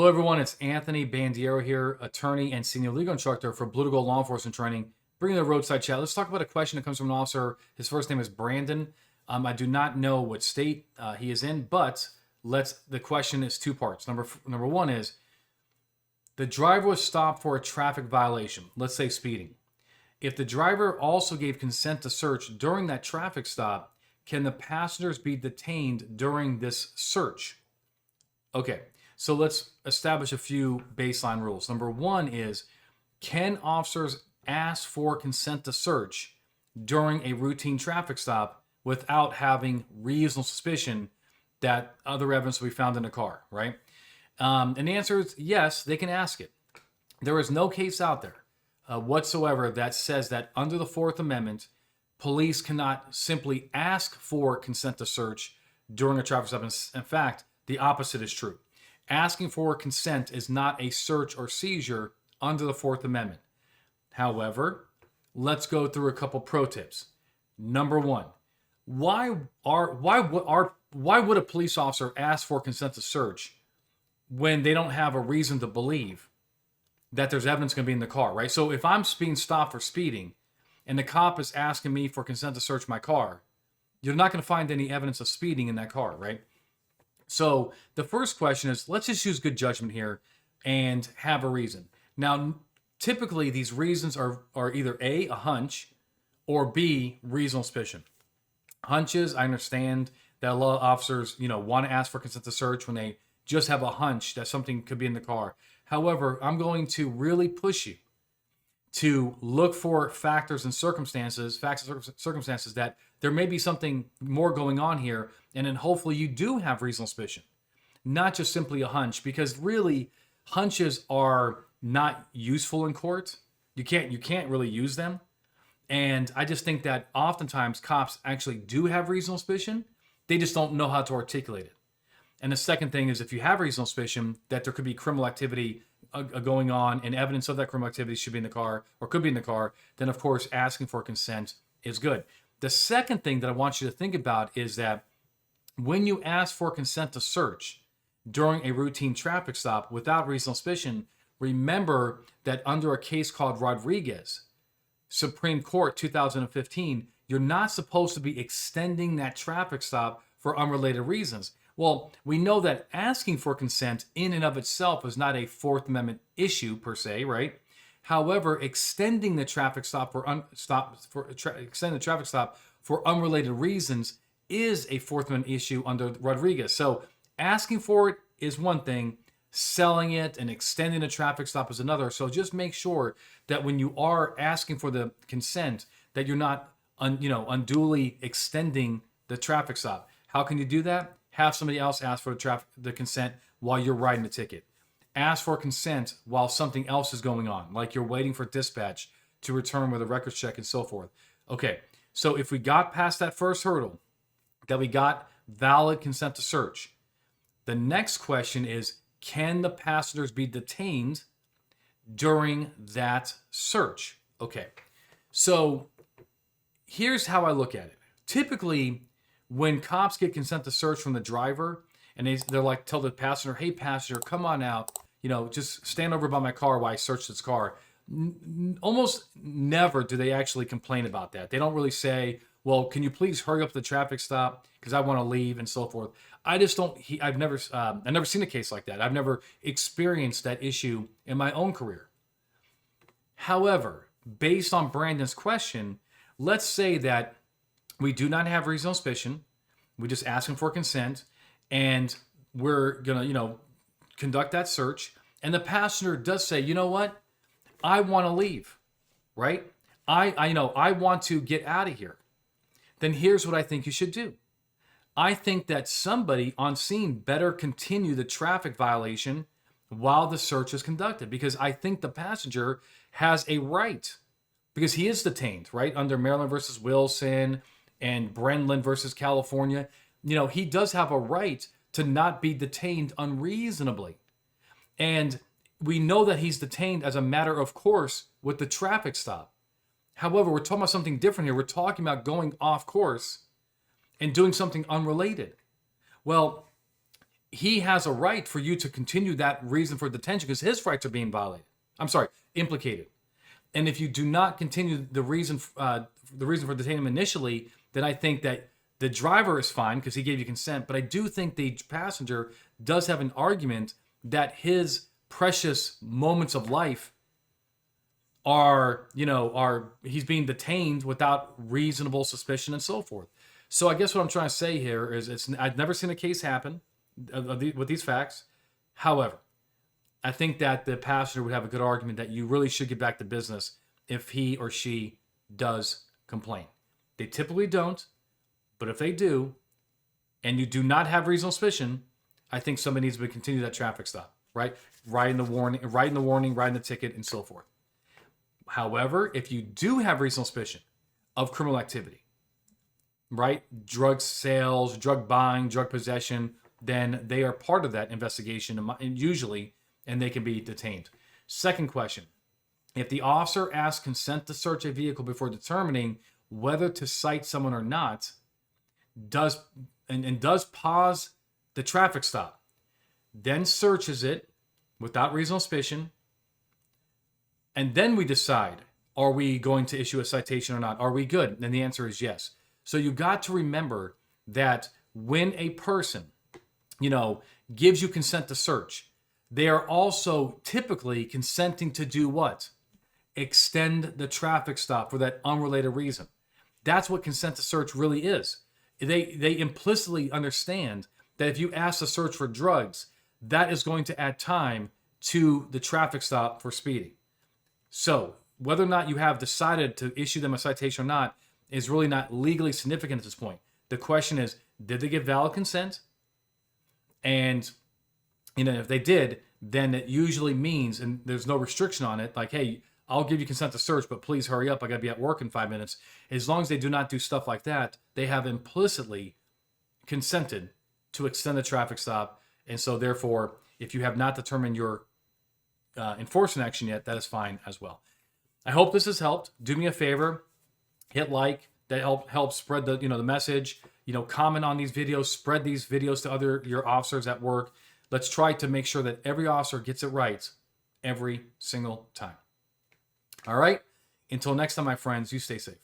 Hello, everyone. It's Anthony Bandiero here, attorney and senior legal instructor for Blue to Gold Law Enforcement Training, bringing the roadside chat. Let's talk about a question that comes from an officer. His first name is Brandon. I do not know what state he is in, but the question is two parts. Number one is, the driver was stopped for a traffic violation, let's say speeding. If the driver also gave consent to search during that traffic stop, can the passengers be detained during this search? Okay, so let's establish a few baseline rules. Number one is, can officers ask for consent to search during a routine traffic stop without having reasonable suspicion that other evidence will be found in the car, right? And the answer is yes, they can ask it. There is no case out there whatsoever that says that under the Fourth Amendment, police cannot simply ask for consent to search during a traffic stop. In fact, the opposite is true. Asking for consent is not a search or seizure under the Fourth Amendment. However, let's go through a couple pro tips. Number one, why would a police officer ask for consent to search when they don't have a reason to believe that there's evidence going to be in the car, right? So if I'm being stopped for speeding and the cop is asking me for consent to search my car, you're not going to find any evidence of speeding in that car, right? So the first question is, let's just use good judgment here and have a reason. Now, typically these reasons are either A, a hunch, or B, reasonable suspicion. Hunches, I understand that a lot of officers, want to ask for consent to search when they just have a hunch that something could be in the car. However, I'm going to really push you to look for facts and circumstances that there may be something more going on here, and then hopefully you do have reasonable suspicion, not just simply a hunch, because really hunches are not useful in court. You can't really use them. And I just think that oftentimes cops actually do have reasonable suspicion. They just don't know how to articulate it. And the second thing is, if you have reasonable suspicion that there could be criminal activity going on and evidence of that criminal activity should be in the car or could be in the car, then of course asking for consent is good. The second thing that I want you to think about is that when you ask for consent to search during a routine traffic stop without reasonable suspicion, remember that under a case called Rodriguez, Supreme Court 2015, you're not supposed to be extending that traffic stop for unrelated reasons. Well, we know that asking for consent in and of itself is not a Fourth Amendment issue per se, right? However, extending the traffic stop for unrelated reasons is a Fourth Amendment issue under Rodriguez. So asking for it is one thing, selling it and extending the traffic stop is another. So just make sure that when you are asking for the consent, that you're not unduly extending the traffic stop. How can you do that? Have somebody else ask for the consent while you're writing the ticket. Ask for consent while something else is going on, like you're waiting for dispatch to return with a records check and so forth. Okay, so if we got past that first hurdle, that we got valid consent to search, the next question is, can the passengers be detained during that search? Okay, so here's how I look at it. Typically, when cops get consent to search from the driver and they're like, tell the passenger, hey passenger, come on out, just stand over by my car while I search this car. Almost never do they actually complain about that. They don't really say, well, can you please hurry up the traffic stop because I want to leave and so forth. I've never seen a case like that. I've never experienced that issue in my own career. However, based on Brandon's question, let's say that we do not have reasonable suspicion. We just ask him for consent, and we're gonna, conduct that search. And the passenger does say, you know what? I want to leave, right? I want to get out of here. Then here's what I think you should do. I think that somebody on scene better continue the traffic violation while the search is conducted, because I think the passenger has a right, because he is detained, right? Under Maryland versus Wilson and Brenlin versus California, he does have a right to not be detained unreasonably. And we know that he's detained as a matter of course with the traffic stop. However, we're talking about something different here. We're talking about going off course and doing something unrelated. Well, he has a right for you to continue that reason for detention because his rights are being violated. I'm sorry, implicated. And if you do not continue the reason for detaining him initially, then I think that the driver is fine because he gave you consent. But I do think the passenger does have an argument that his precious moments of life are he's being detained without reasonable suspicion and so forth. So I guess what I'm trying to say here is I've never seen a case happen with these facts. However, I think that the passenger would have a good argument that you really should get back to business if he or she does complain. They typically don't, but if they do, and you do not have reasonable suspicion, I think somebody needs to continue that traffic stop, right? Writing the warning, writing the ticket, and so forth. However, if you do have reasonable suspicion of criminal activity, right? Drug sales, drug buying, drug possession, then they are part of that investigation and usually, and they can be detained. Second question, if the officer asks consent to search a vehicle before determining whether to cite someone or not, does pause the traffic stop, then searches it without reasonable suspicion, and then we decide, are we going to issue a citation or not? Are we good? And the answer is yes. So you got to remember that when a person, gives you consent to search, they are also typically consenting to do what? Extend the traffic stop for that unrelated reason. That's what consent to search really is. They implicitly understand that if you ask to search for drugs, that is going to add time to the traffic stop for speeding. So whether or not you have decided to issue them a citation or not is really not legally significant at this point. The question is, did they give valid consent? And if they did, then it usually means, and there's no restriction on it, like, hey, I'll give you consent to search, but please hurry up. I got to be at work in 5 minutes. As long as they do not do stuff like that, they have implicitly consented to extend the traffic stop. And so therefore, if you have not determined your enforcement action yet, that is fine as well. I hope this has helped. Do me a favor, hit like. That helps spread the message. Comment on these videos, spread these videos to your officers at work. Let's try to make sure that every officer gets it right every single time. All right. Until next time, my friends, you stay safe.